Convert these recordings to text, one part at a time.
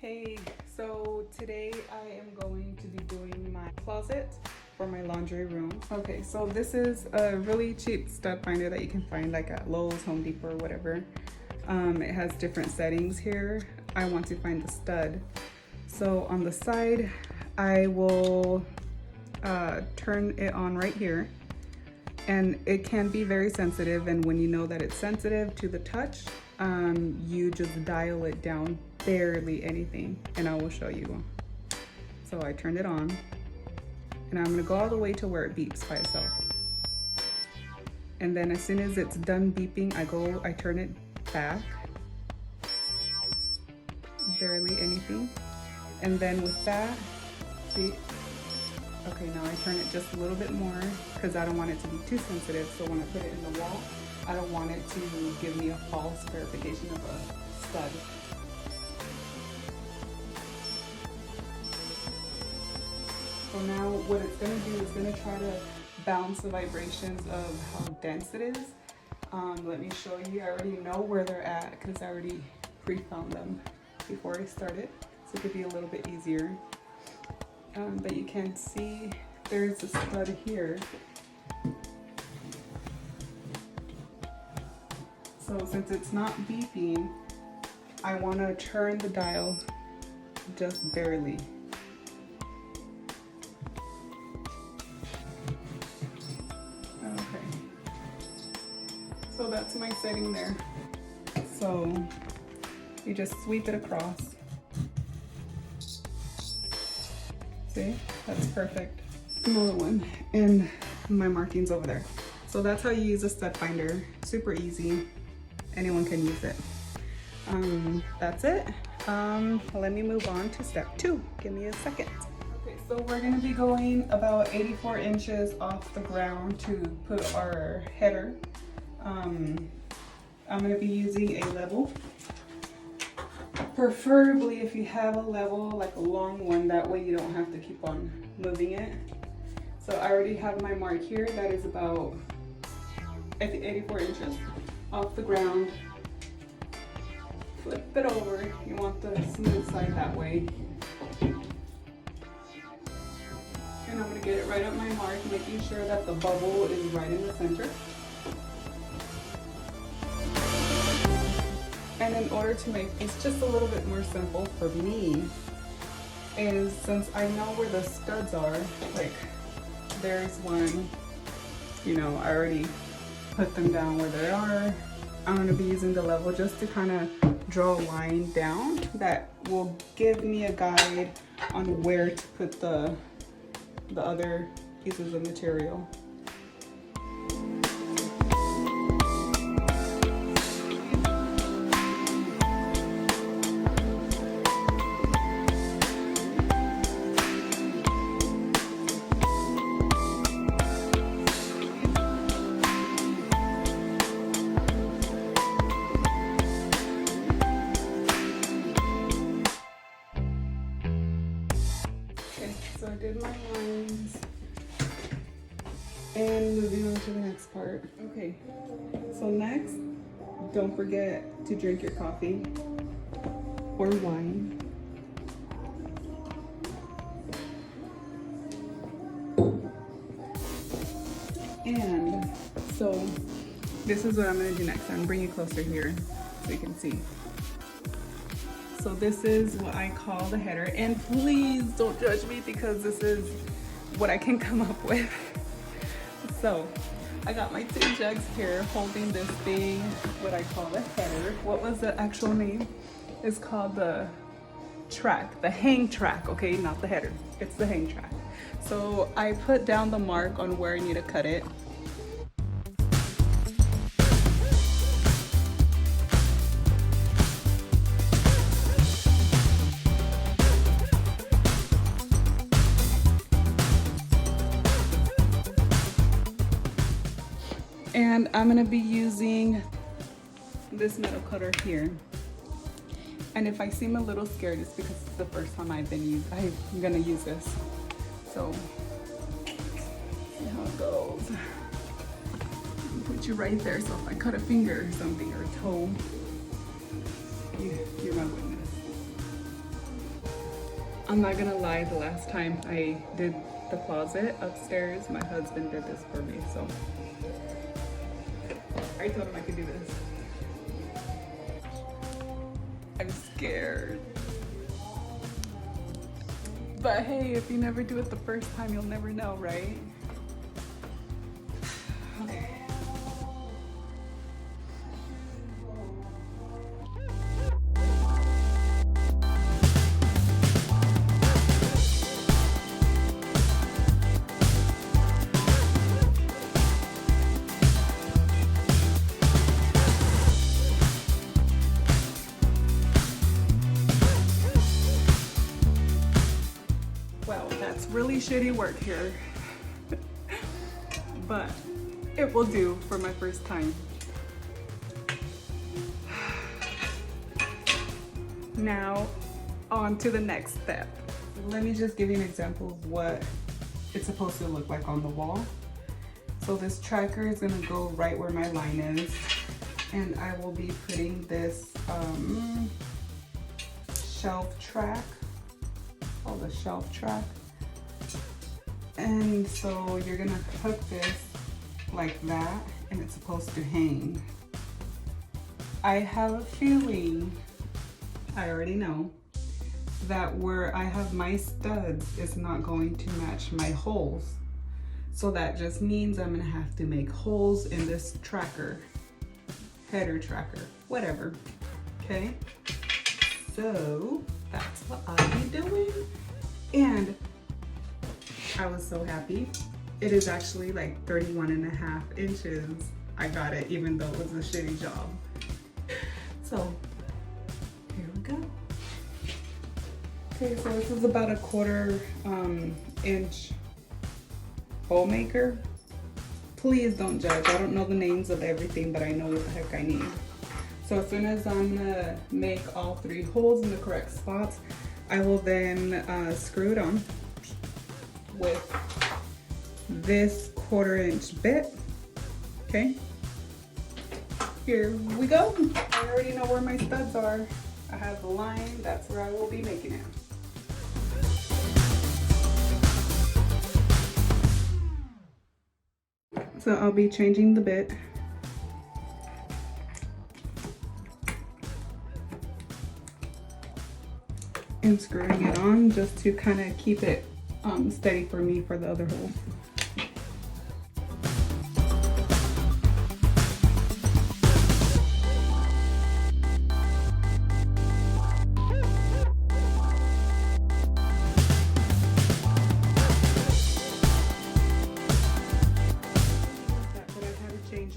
Hey, so today I am going to be doing my closet for my laundry room. Okay, so this is a really cheap stud finder that you can find like at Lowe's, Home Depot, or whatever. It has different settings here. I want to find the stud. So on the side, I will turn it on right here. And it can be very sensitive, and when you know that it's sensitive to the touch, you just dial it down barely anything, and I will show you. So I turned it on, and I'm gonna go all the way to where it beeps by itself. And then as soon as it's done beeping, I turn it back, barely anything. And then with that, see, okay, now I turn it just a little bit more because I don't want it to be too sensitive. So when I put it in the wall, I don't want it to give me a false verification of a stud. So now what it's gonna do is gonna try to bounce the vibrations of how dense it is. Let me show you. I already know where they're at because I already pre-found them before I started. So it could be a little bit easier. But you can see there's a stud here. So since it's not beeping, I want to turn the dial just barely. Okay. So that's my setting there. So you just sweep it across. See, that's perfect. Another one, and my markings over there. So that's how you use a stud finder. Super easy. Anyone can use it. That's it. Let me move on to step 2. Give me a second. Okay, so we're gonna be going about 84 inches off the ground to put our header. I'm gonna be using a level. Preferably if you have a level, like a long one, that way you don't have to keep on moving it. So I already have my mark here. That is about, I think, 84 inches off the ground. Flip it over. You want the smooth side that way. And I'm gonna get it right at my mark, making sure that the bubble is right in the center. And in order to make this just a little bit more simple for me, is since I know where the studs are, like there's one, you know, I already put them down where they are. I'm gonna be using the level just to kind of draw a line down that will give me a guide on where to put the other pieces of material. So I did my lines, and moving on to the next part. Okay, so next, don't forget to drink your coffee or wine. And so this is what I'm gonna do next. I'm gonna bring you closer here so you can see. So this is what I call the header, and please don't judge me because this is what I can come up with. So I got my 2 jugs here holding this thing, what I call the header. What was the actual name? It's called the track, the hang track, okay? Not the header, it's the hang track. So I put down the mark on where I need to cut it. And I'm gonna be using this metal cutter here. And if I seem a little scared, it's because it's the first time I'm gonna use this. So, see how it goes. Put you right there, so if I cut a finger or something, or a toe, you're my witness. I'm not gonna lie, the last time I did the closet upstairs, my husband did this for me, so I told him I could do this. I'm scared. But hey, if you never do it the first time, you'll never know, right? Okay. Well, that's really shitty work here, but it will do for my first time. Now, on to the next step. Let me just give you an example of what it's supposed to look like on the wall. So this tracker is gonna go right where my line is, and I will be putting this shelf track, called a shelf track. And so you're gonna hook this like that, and it's supposed to hang. I have a feeling, I already know, that where I have my studs is not going to match my holes. So that just means I'm gonna have to make holes in this tracker, header tracker, whatever, okay? So that's what I'll be doing. And I was so happy. It is actually like 31.5 inches. I got it even though it was a shitty job. So here we go. Okay, so this is about a 1/4 inch hole maker. Please don't judge. I don't know the names of everything, but I know what the heck I need. So as soon as I'm gonna make all 3 holes in the correct spots, I will then screw it on with this 1/4 inch bit. Okay, here we go. I already know where my studs are. I have the line, that's where I will be making it. So I'll be changing the bit. And screwing it on just to kind of keep it steady for me for the other hole.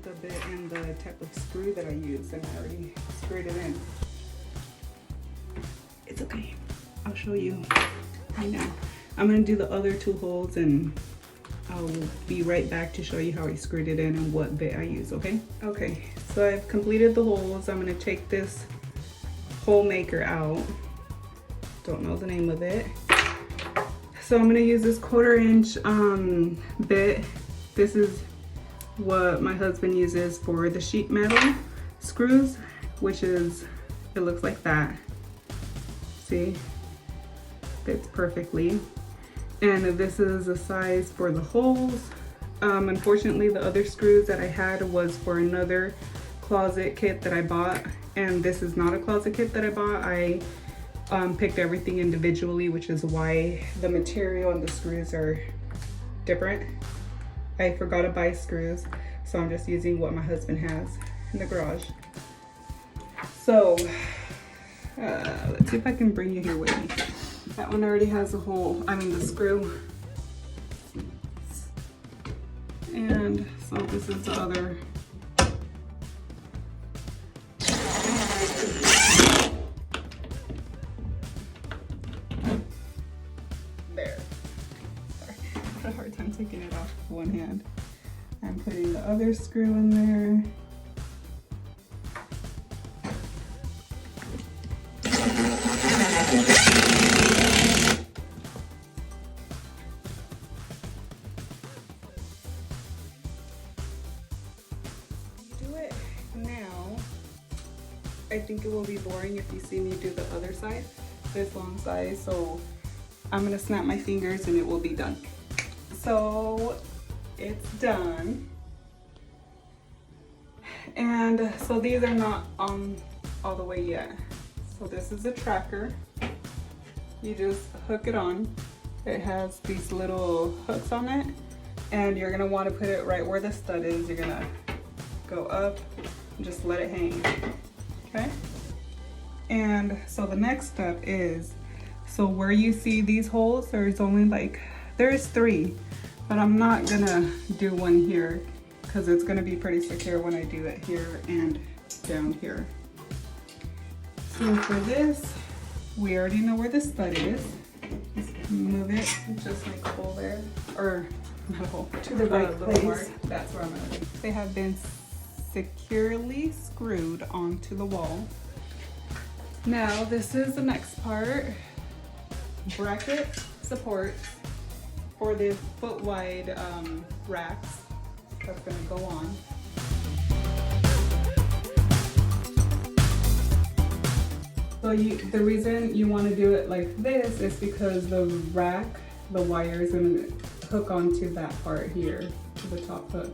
The bit and the type of screw that I use, and I already screwed it in. It's okay, I'll show you right now. I'm gonna do the other 2 holes and I'll be right back to show you how I screwed it in and what bit I use, okay? Okay, so I've completed the holes. I'm gonna take this hole maker out. Don't know the name of it. So I'm gonna use this 1/4 inch bit. This is what my husband uses for the sheet metal screws, which is, it looks like that. See, fits perfectly. And this is the size for the holes. Unfortunately, the other screws that I had was for another closet kit that I bought, and this is not a closet kit that I bought. I picked everything individually, which is why the material and the screws are different. I forgot to buy screws, so I'm just using what my husband has in the garage. So, let's see if I can bring you here with me. That one already has a hole, I mean the screw. And so this is the other. There. Sorry, I had a hard time taking it off with one hand. I'm putting the other screw in there. Do it now. I think it will be boring if you see me do the other side, this long side. So I'm gonna snap my fingers and it will be done. So it's done. And so these are not on all the way yet. So this is a tracker. You just hook it on. It has these little hooks on it, and you're gonna want to put it right where the stud is. You're gonna go up and just let it hang, okay? And so the next step is, so where you see these holes, there's only like, there's 3, but I'm not gonna do one here because it's gonna be pretty secure when I do it here and down here. So for this, we already know where the stud is. Just move it, just make a hole there, or not a hole, to the right place. That's where I'm gonna be. They have been securely screwed onto the wall. Now this is the next part. Bracket supports for the foot wide racks that's gonna go on. So the reason you want to do it like this is because the rack, the wire is going to hook onto that part here, to the top hook.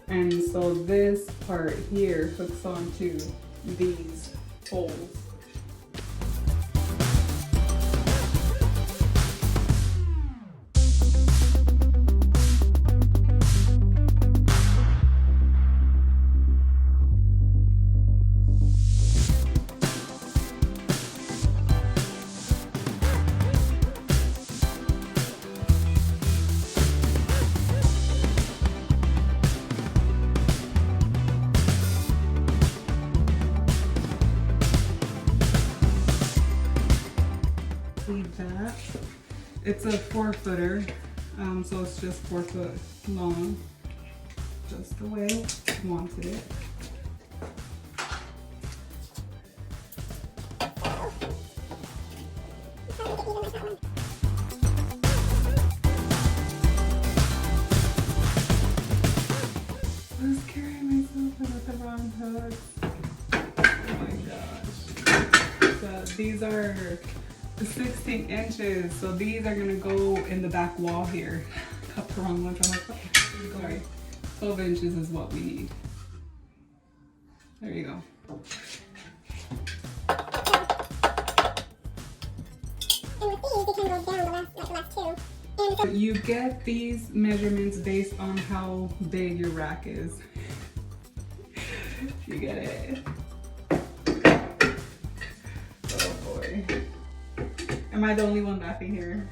And so this part here hooks onto these holes. That. It's a 4-footer, so it's just 4 foot long, just the way I wanted it. I was carrying myself with the wrong hooks. Oh my gosh. So these are 16 inches, so these are gonna go in the back wall here. Cut the wrong ones. I'm like, okay, sorry. 12 inches is what we need. There you go. And with these, they can go down the left two. And you get these measurements based on how big your rack is. You get it. Oh boy. Am I the only one laughing here?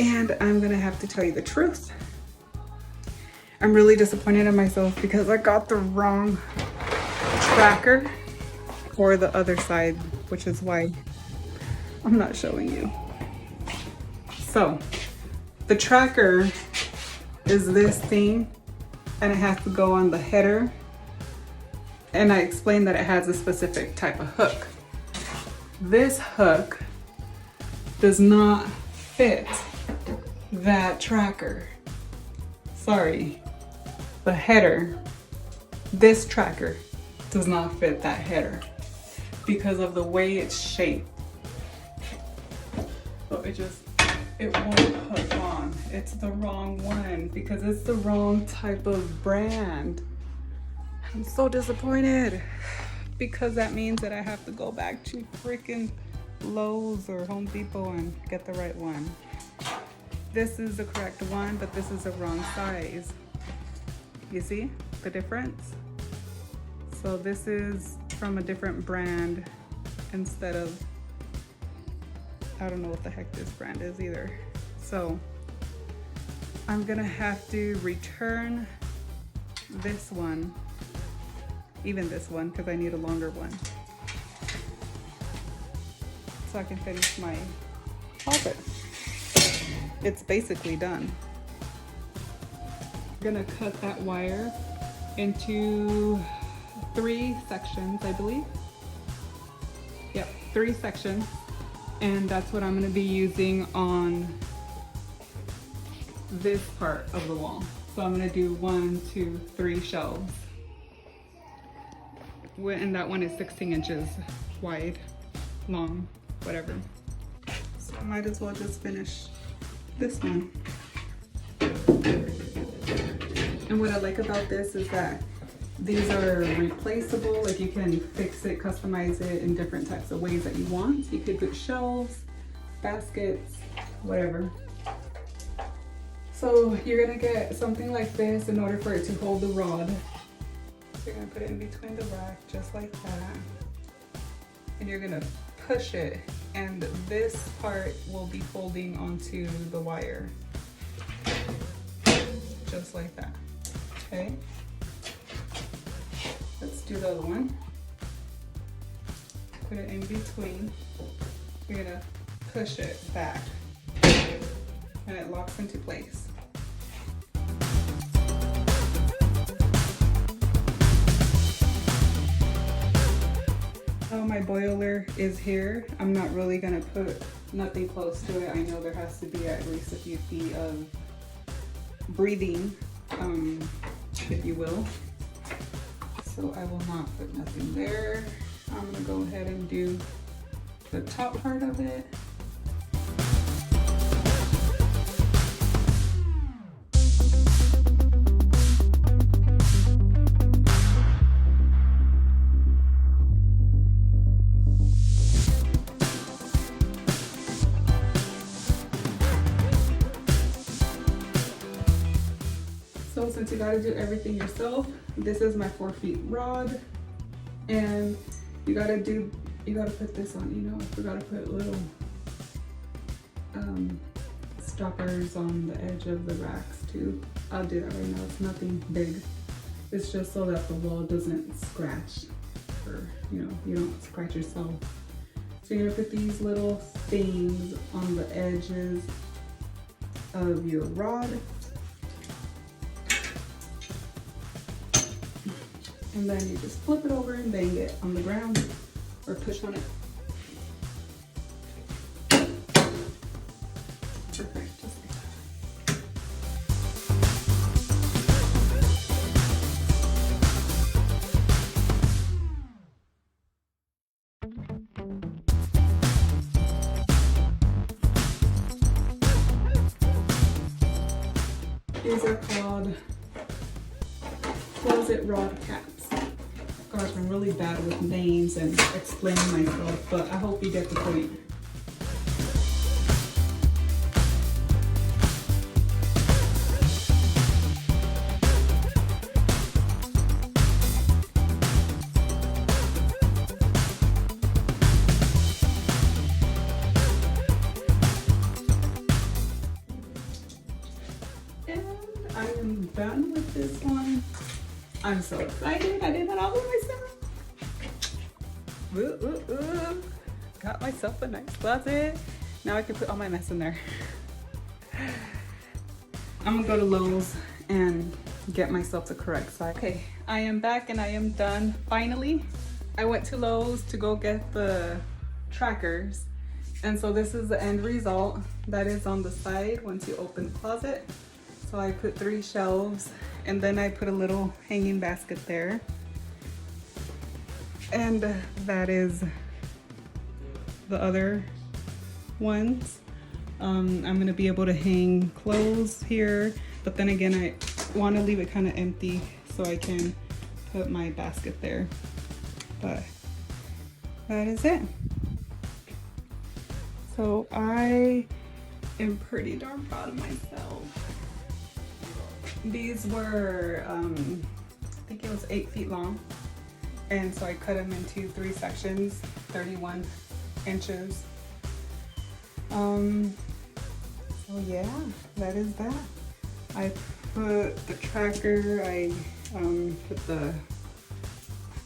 And I'm gonna have to tell you the truth. I'm really disappointed in myself because I got the wrong tracker for the other side, which is why I'm not showing you. So the tracker is this thing, and it has to go on the header. And I explained that it has a specific type of hook. This hook does not fit that tracker. Sorry, the header, this tracker does not fit that header because of the way it's shaped. So it won't hook on. It's the wrong one because it's the wrong type of brand. I'm so disappointed because that means that I have to go back to freaking Lowe's or Home Depot and get the right one. This is the correct one, but this is the wrong size. You see the difference? So this is from a different brand instead of, I don't know what the heck this brand is either. So I'm gonna have to return this one, even this one, because I need a longer one, so I can finish my closet. It's basically done. I'm gonna cut that wire into 3 sections, I believe. Yep, 3 sections. And that's what I'm gonna be using on this part of the wall. So I'm gonna do 1, 2, 3 shelves. And that one is 16 inches wide, long, whatever. So I might as well just finish this one. And what I like about this is that these are replaceable. Like you can fix it, customize it in different types of ways that you want. You could put shelves, baskets, whatever. So you're gonna get something like this in order for it to hold the rod. So you're gonna put it in between the rack just like that. And you're gonna push it, and this part will be holding onto the wire. Just like that, okay? Let's do the other one. Put it in between. You're gonna push it back, and it locks into place. My boiler is here. I'm not really gonna put nothing close to it. I know there has to be at least a few feet of breathing, if you will. So I will not put nothing there. I'm gonna go ahead and do the top part of it. So since you gotta do everything yourself, this is my 4 feet rod, and you gotta put this on. You know, I forgot to put little stoppers on the edge of the racks too. I'll do that right now. It's nothing big. It's just so that the wall doesn't scratch, or you don't scratch yourself. So you're gonna put these little things on the edges of your rod. And then you just flip it over and bang it on the ground or push on it. Perfect, just like that. These are called closet rod caps. Gosh, I'm really bad with names and explaining myself, but I hope you get the point. And I am done with this one. I'm so excited. I did that all by myself. Ooh, ooh, ooh. Got myself a nice closet. Now I can put all my mess in there. I'm gonna go to Lowe's and get myself the correct size. Okay, I am back and I am done finally. I went to Lowe's to go get the trackers. And so this is the end result that is on the side once you open the closet. So I put 3 shelves, and then I put a little hanging basket there. And that is the other ones. I'm gonna be able to hang clothes here, but then again, I wanna leave it kind of empty so I can put my basket there. But that is it. So I am pretty darn proud of myself. These were, I think it was 8 feet long. And so I cut them into 3 sections, 31 inches. So yeah, that is that. I put the tracker, I put the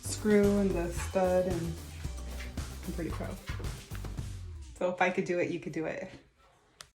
screw and the stud, and I'm pretty proud. So if I could do it, you could do it.